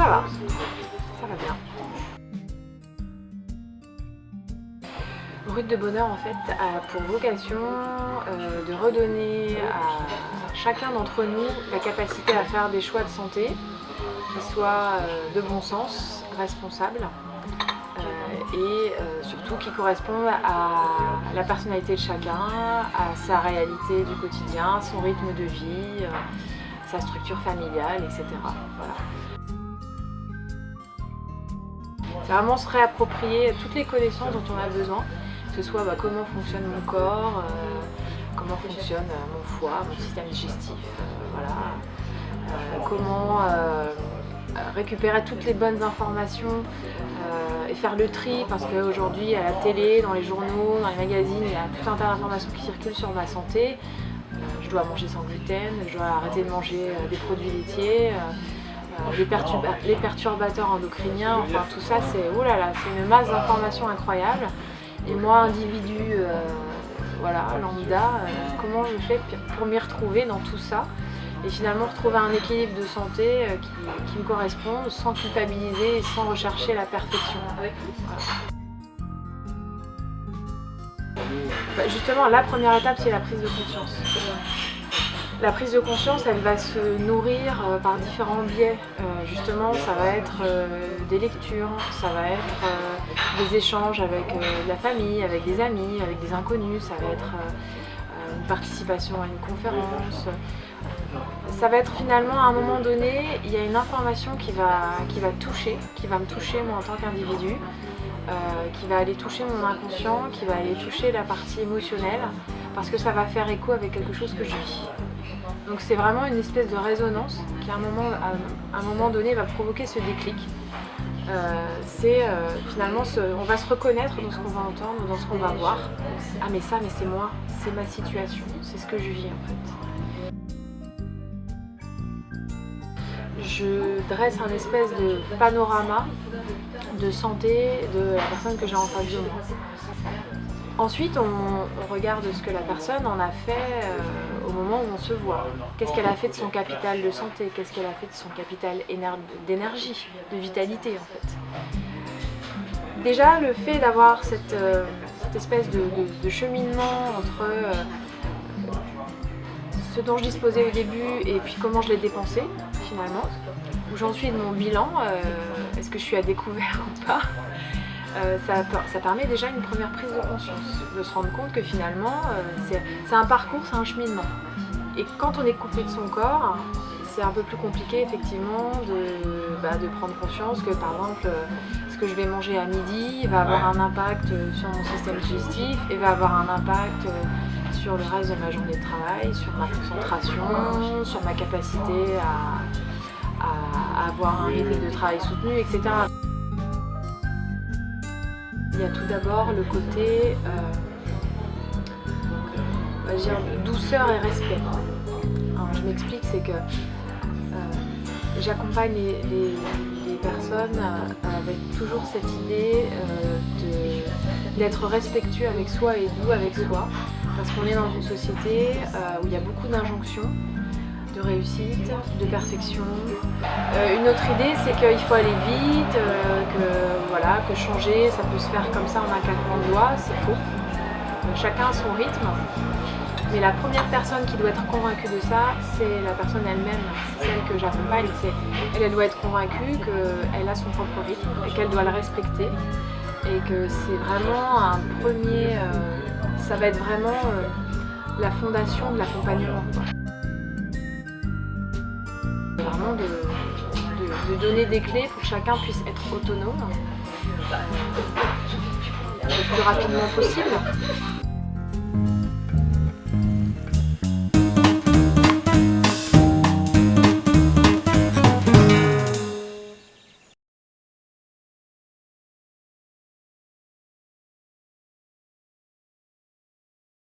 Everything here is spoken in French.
ça va bien. Brut de bonheur en fait a pour vocation de redonner à chacun d'entre nous la capacité à faire des choix de santé qui soient de bon sens, responsables et surtout qui correspondent à la personnalité de chacun, à sa réalité du quotidien, son rythme de vie, sa structure familiale, etc. Voilà. C'est vraiment se réapproprier toutes les connaissances dont on a besoin, que ce soit comment fonctionne mon corps, comment fonctionne mon foie, mon système digestif, voilà. Comment récupérer toutes les bonnes informations et faire le tri, parce qu'aujourd'hui à la télé, dans les journaux, dans les magazines, il y a tout un tas d'informations qui circulent sur ma santé. Je dois manger sans gluten, je dois arrêter de manger des produits laitiers, les perturbateurs endocriniens, enfin tout ça c'est une masse d'informations incroyable. Et moi, individu voilà, lambda, comment je fais pour m'y retrouver dans tout ça et finalement retrouver un équilibre de santé qui me correspond sans culpabiliser et sans rechercher la perfection. Voilà. Bah, justement, la première étape, c'est la prise de conscience. La prise de conscience, elle va se nourrir par différents biais. Justement, ça va être des lectures, ça va être des échanges avec la famille, avec des amis, avec des inconnus, ça va être une participation à une conférence. Ça va être finalement, à un moment donné, il y a une information qui va me toucher moi en tant qu'individu, qui va aller toucher mon inconscient, qui va aller toucher la partie émotionnelle, parce que ça va faire écho avec quelque chose que je vis. Donc c'est vraiment une espèce de résonance qui à un moment donné va provoquer ce déclic. Finalement, on va se reconnaître dans ce qu'on va entendre, dans ce qu'on va voir. Ah mais ça, mais c'est moi, c'est ma situation, c'est ce que je vis en fait. Je dresse un espèce de panorama de santé de la personne que j'ai en face de moi. Ensuite, on regarde ce que la personne en a fait au moment où on se voit. Cette qu'elle a fait de son capital de santé, qu'est-ce qu'elle a fait de son capital d'énergie, de vitalité en fait. Déjà, le fait d'avoir cette espèce de cheminement entre ce dont je disposais au début et puis comment je l'ai dépensé finalement, où j'en suis de mon bilan, est-ce que je suis à découvert ou pas. Ça permet déjà une première prise de conscience, de se rendre compte que finalement c'est un parcours, c'est un cheminement. Et quand on est coupé de son corps, c'est un peu plus compliqué effectivement de prendre conscience que par exemple ce que je vais manger à midi va avoir un impact sur mon système digestif et va avoir un impact sur le reste de ma journée de travail, sur ma concentration, sur ma capacité à avoir un rythme de travail soutenu, etc. Il y a tout d'abord le côté on va dire, douceur et respect. Alors, je m'explique, c'est que j'accompagne les personnes avec toujours cette idée d'être respectueux avec soi et doux avec soi, parce qu'on est dans une société où il y a beaucoup d'injonctions, de réussite, de perfection. Une autre idée, c'est qu'il faut aller vite, que changer, ça peut se faire comme ça en un claquement de doigts, c'est faux. Chacun a son rythme, mais la première personne qui doit être convaincue de ça, c'est la personne elle-même, c'est celle que j'accompagne. Elle doit être convaincue qu'elle a son propre rythme et qu'elle doit le respecter, et que c'est vraiment un premier, ça va être vraiment la fondation de l'accompagnement. Vraiment de donner des clés pour que chacun puisse être autonome le plus rapidement possible.